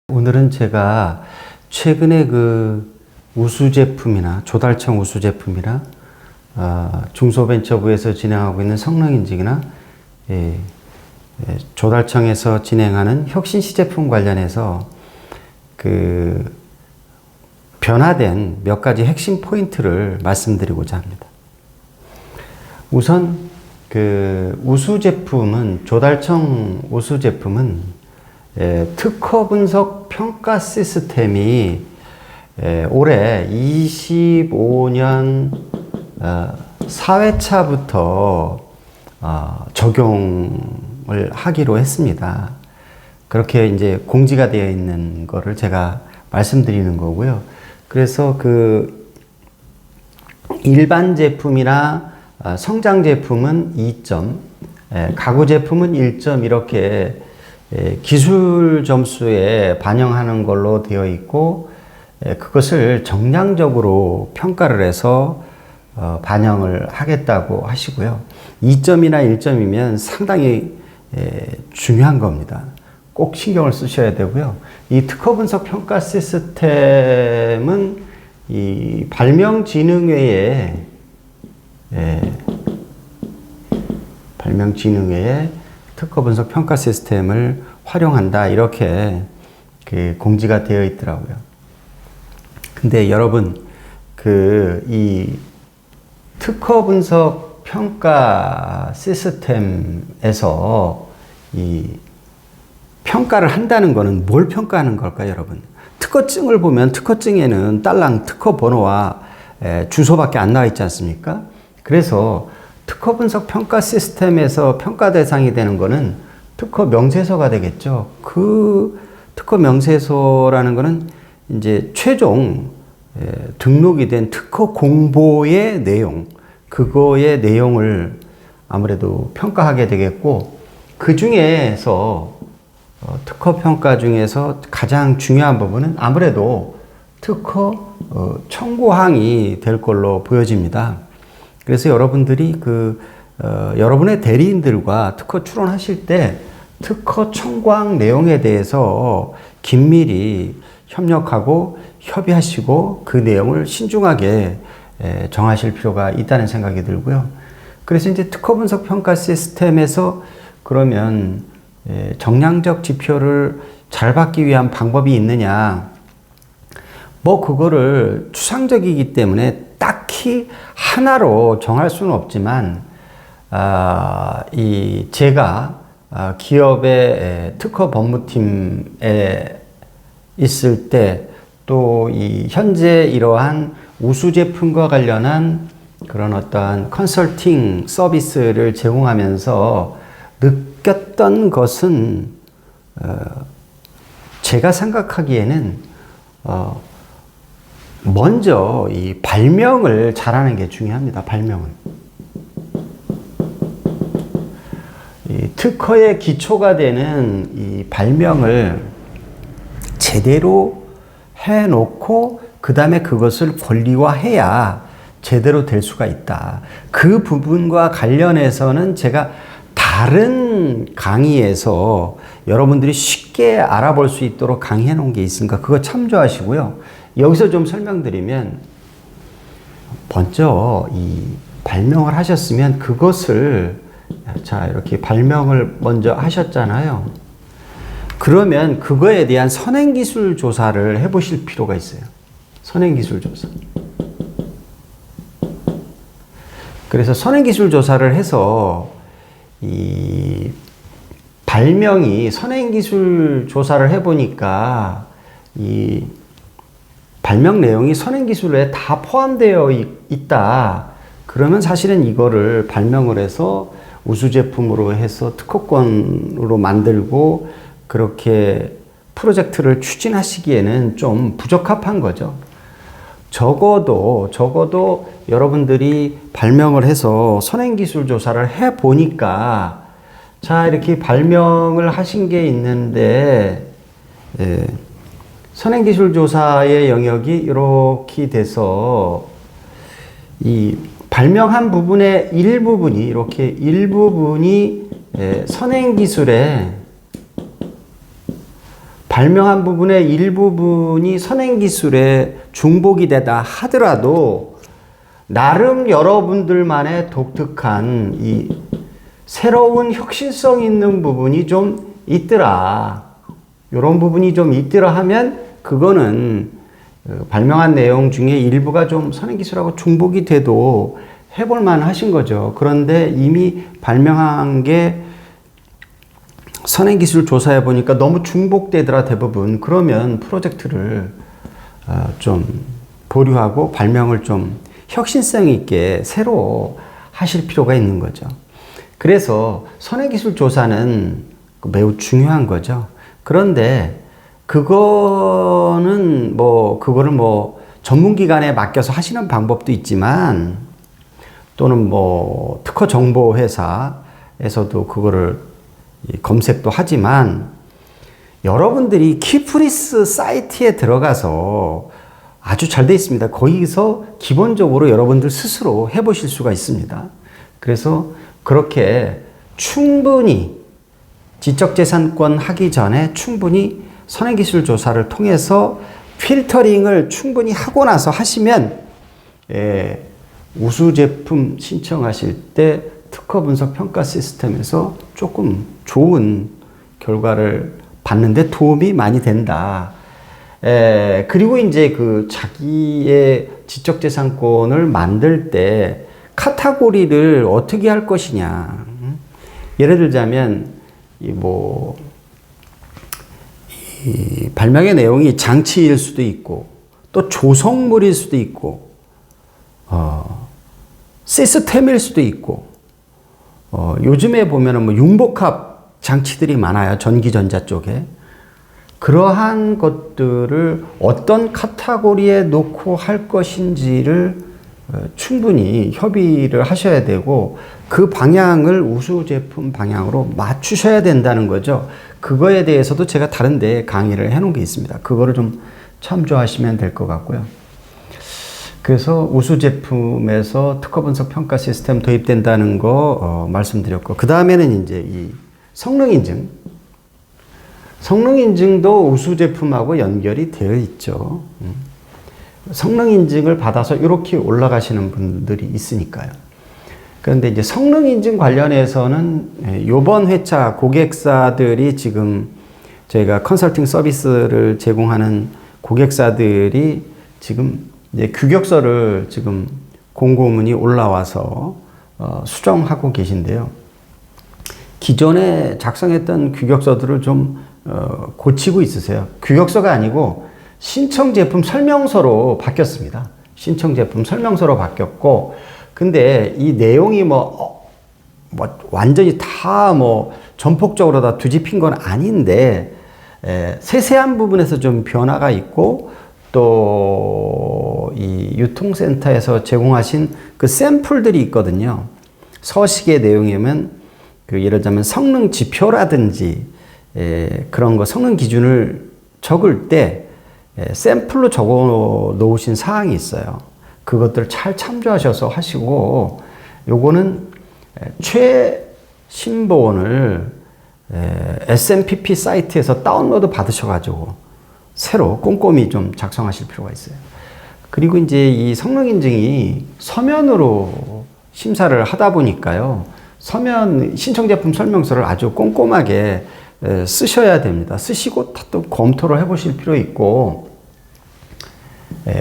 오늘은 제가 최근에 그 우수 제품이나 조달청 우수 제품이나 중소벤처부에서 진행하고 있는 성능인증이나 조달청에서 진행하는 혁신 시제품 관련해서 그 변화된 몇 가지 핵심 포인트를 말씀드리고자 합니다. 우선 그 우수 제품은 조달청 우수 제품은 특허 분석 평가 시스템이 올해 25년 4회차부터 적용을 하기로 했습니다. 그렇게 이제 공지가 되어 있는 거를 제가 말씀드리는 거고요. 그래서 그 일반 제품이나 성장 제품은 2점, 가구 제품은 1점 이렇게 기술 점수에 반영하는 걸로 되어 있고, 그것을 정량적으로 평가를 해서 반영을 하겠다고 하시고요. 2점이나 1점이면 상당히 중요한 겁니다. 꼭 신경을 쓰셔야 되고요. 이 특허 분석 평가 시스템은 이 발명진흥회의 특허 분석 평가 시스템을 활용한다 이렇게 그 공지가 되어 있더라고요. 근데 여러분 이 특허 분석 평가 시스템에서 이 평가를 한다는 거는 뭘 평가하는 걸까요, 여러분? 특허증을 보면 특허증에는 딸랑 특허 번호와 주소밖에 안 나와 있지 않습니까? 그래서 특허 분석 평가 시스템에서 평가 대상이 되는 거는 특허 명세서가 되겠죠. 그 특허 명세서라는 거는 이제 최종 등록이 된 특허 공보의 내용, 그거의 내용을 아무래도 평가하게 되겠고, 그 중에서 특허 평가 중에서 가장 중요한 부분은 아무래도 특허 청구항이 될 걸로 보여집니다. 그래서 여러분들이 여러분의 대리인들과 특허 출원하실 때 특허 청구항 내용에 대해서 긴밀히 협력하고 협의하시고 그 내용을 신중하게 정하실 필요가 있다는 생각이 들고요. 그래서 이제 특허 분석 평가 시스템에서 그러면 정량적 지표를 잘 받기 위한 방법이 있느냐? 뭐 그거를 추상적이기 때문에 딱히 하나로 정할 수는 없지만, 제가 기업의 특허 법무팀에 있을 때 또 현재 이러한 우수 제품과 관련한 그런 어떠한 컨설팅 서비스를 제공하면서 느꼈던 것은, 제가 생각하기에는 먼저 이 발명을 잘하는 게 중요합니다. 발명은. 이 특허의 기초가 되는 이 발명을 제대로 해놓고 그 다음에 그것을 권리화해야 제대로 될 수가 있다. 그 부분과 관련해서는 제가 다른 강의에서 여러분들이 쉽게 알아볼 수 있도록 강의해 놓은 게 있으니까 그거 참조하시고요. 여기서 좀 설명드리면, 먼저 이 발명을 하셨으면 그것을, 이렇게 발명을 먼저 하셨잖아요. 그러면 그거에 대한 선행기술 조사를 해보실 필요가 있어요. 선행기술 조사. 그래서 선행기술 조사를 해서 이 발명이 선행기술 조사를 해보니까 이 발명 내용이 선행기술에 다 포함되어 있다. 그러면 사실은 이거를 발명을 해서 우수 제품으로 해서 특허권으로 만들고 그렇게 프로젝트를 추진하시기에는 좀 부적합한 거죠. 적어도 여러분들이 발명을 해서 선행기술 조사를 해보니까, 이렇게 발명을 하신 게 있는데, 선행기술 조사의 영역이 이렇게 돼서 이 발명한 부분의 일부분이 선행기술에 발명한 부분의 일부분이 선행기술에 중복이 되다 하더라도 나름 여러분들만의 독특한 이 새로운 혁신성 있는 부분이 좀 있더라. 이런 부분이 좀 있더라 하면 그거는 발명한 내용 중에 일부가 좀 선행기술하고 중복이 돼도 해볼만 하신 거죠. 그런데 이미 발명한 게 선행기술 조사해 보니까 너무 중복되더라 대부분. 그러면 프로젝트를 좀 보류하고 발명을 좀 혁신성 있게 새로 하실 필요가 있는 거죠. 그래서 선행기술 조사는 매우 중요한 거죠. 그런데 그거를 전문기관에 맡겨서 하시는 방법도 있지만 또는 특허 정보 회사에서도 그거를 검색도 하지만 여러분들이 키프리스 사이트에 들어가서 아주 잘 돼 있습니다. 거기서 기본적으로 여러분들 스스로 해보실 수가 있습니다. 그래서 그렇게 충분히 지적재산권 하기 전에 충분히 선행기술 조사를 통해서 필터링을 충분히 하고 나서 하시면 우수 제품 신청하실 때 특허 분석 평가 시스템에서 조금 좋은 결과를 받는데 도움이 많이 된다. 그리고 이제 그 자기의 지적재산권을 만들 때 카테고리를 어떻게 할 것이냐. 예를 들자면 이 발명의 내용이 장치일 수도 있고 또 조성물일 수도 있고 시스템일 수도 있고 요즘에 보면은 융복합 장치들이 많아요. 전기전자 쪽에. 그러한 것들을 어떤 카테고리에 놓고 할 것인지를 충분히 협의를 하셔야 되고 그 방향을 우수 제품 방향으로 맞추셔야 된다는 거죠. 그거에 대해서도 제가 다른 데 강의를 해놓은 게 있습니다. 그거를 좀 참조하시면 될 것 같고요. 그래서 우수 제품에서 특허 분석 평가 시스템 도입된다는 거 말씀드렸고, 그 다음에는 이제 이 성능 인증. 성능 인증도 우수 제품하고 연결이 되어 있죠. 성능 인증을 받아서 이렇게 올라가시는 분들이 있으니까요. 그런데 이제 성능 인증 관련해서는 이번 회차 고객사들이 지금 저희가 컨설팅 서비스를 제공하는 고객사들이 지금 이제 규격서를 지금 공고문이 올라와서 수정하고 계신데요. 기존에 작성했던 규격서들을 좀 고치고 있으세요. 규격서가 아니고 신청 제품 설명서로 바뀌었습니다. 신청 제품 설명서로 바뀌었고, 근데 이 내용이 완전히 다 전폭적으로 다 뒤집힌 건 아닌데, 세세한 부분에서 좀 변화가 있고, 또 이 유통센터에서 제공하신 그 샘플들이 있거든요. 서식의 내용이면 예를 들자면 성능 지표라든지 그런 거 성능 기준을 적을 때 샘플로 적어 놓으신 사항이 있어요. 그것들 잘 참조하셔서 하시고, 요거는 최신본을 SMPP 사이트에서 다운로드 받으셔가지고 새로 꼼꼼히 좀 작성하실 필요가 있어요. 그리고 이제 이 성능 인증이 서면으로 심사를 하다 보니까요. 서면 신청 제품 설명서를 아주 꼼꼼하게 쓰셔야 됩니다. 쓰시고 또 검토를 해보실 필요 있고,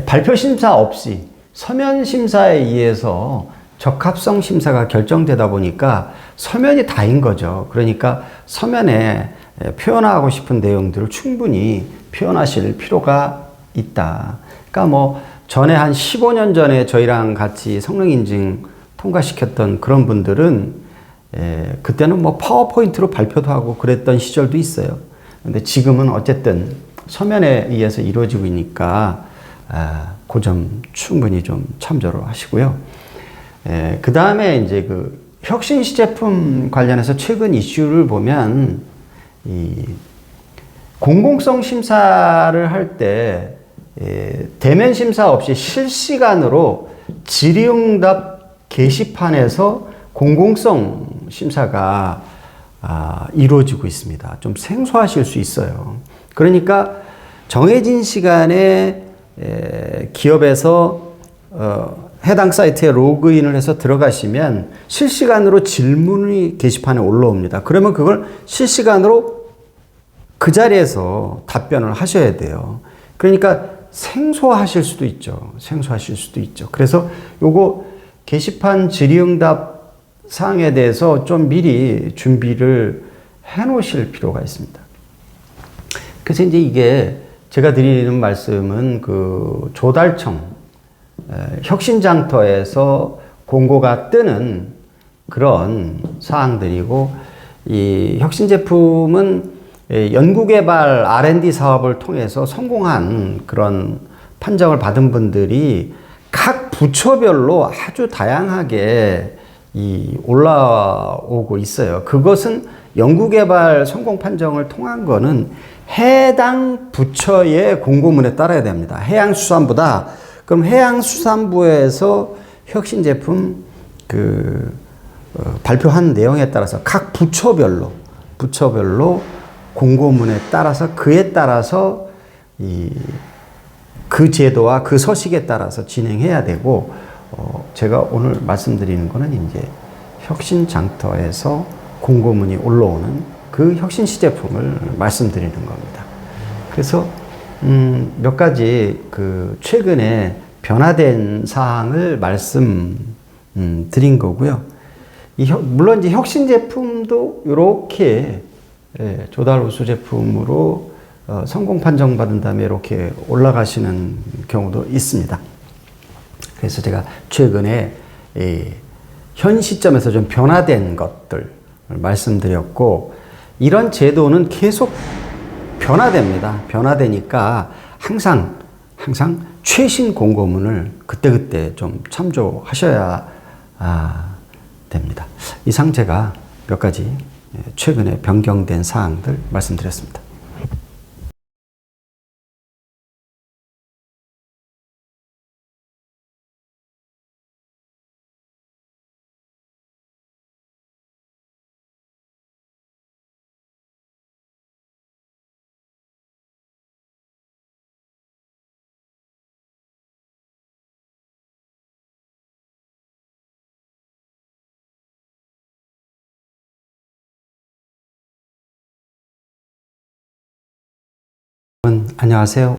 발표 심사 없이 서면 심사에 의해서 적합성 심사가 결정되다 보니까 서면이 다인 거죠. 그러니까 서면에 표현하고 싶은 내용들을 충분히 표현하실 필요가 있다. 그러니까 전에 한 15년 전에 저희랑 같이 성능 인증 통과시켰던 그런 분들은 그때는 파워포인트로 발표도 하고 그랬던 시절도 있어요. 근데 지금은 어쨌든 서면에 의해서 이루어지고 있으니까 그 점 충분히 좀 참조를 하시고요. 그 다음에 이제 그 혁신 시제품 관련해서 최근 이슈를 보면 이 공공성 심사를 할 때 대면 심사 없이 실시간으로 질의응답 게시판에서 공공성 심사가 이루어지고 있습니다. 좀 생소하실 수 있어요. 그러니까 정해진 시간에 기업에서 해당 사이트에 로그인을 해서 들어가시면 실시간으로 질문이 게시판에 올라옵니다. 그러면 그걸 실시간으로 그 자리에서 답변을 하셔야 돼요. 그러니까 생소하실 수도 있죠. 생소하실 수도 있죠. 그래서 요거 게시판 질의응답 사항에 대해서 좀 미리 준비를 해 놓으실 필요가 있습니다. 그래서 이제 이게 제가 드리는 말씀은 그 조달청, 혁신장터에서 공고가 뜨는 그런 사항들이고, 이 혁신제품은 연구개발 R&D 사업을 통해서 성공한 그런 판정을 받은 분들이 각 부처별로 아주 다양하게 올라오고 있어요. 그것은 연구개발 성공 판정을 통한 거는 해당 부처의 공고문에 따라야 됩니다. 해양수산부다. 그럼 해양수산부에서 혁신제품 발표한 내용에 따라서 각 부처별로 공고문에 따라서 그에 따라서 그 제도와 그 서식에 따라서 진행해야 되고, 제가 오늘 말씀드리는 거는 이제 혁신장터에서 공고문이 올라오는 그 혁신 시제품을 말씀드리는 겁니다. 그래서 몇 가지 최근에 변화된 사항을 말씀드린 거고요. 물론 이제 혁신 제품도 이렇게 조달 우수 제품으로 성공 판정받은 다음에 이렇게 올라가시는 경우도 있습니다. 그래서 제가 최근에 현 시점에서 좀 변화된 것들 말씀드렸고, 이런 제도는 계속 변화됩니다. 변화되니까 항상 최신 공고문을 그때그때 좀 참조하셔야 됩니다. 이상 제가 몇 가지 최근에 변경된 사항들 말씀드렸습니다. 안녕하세요.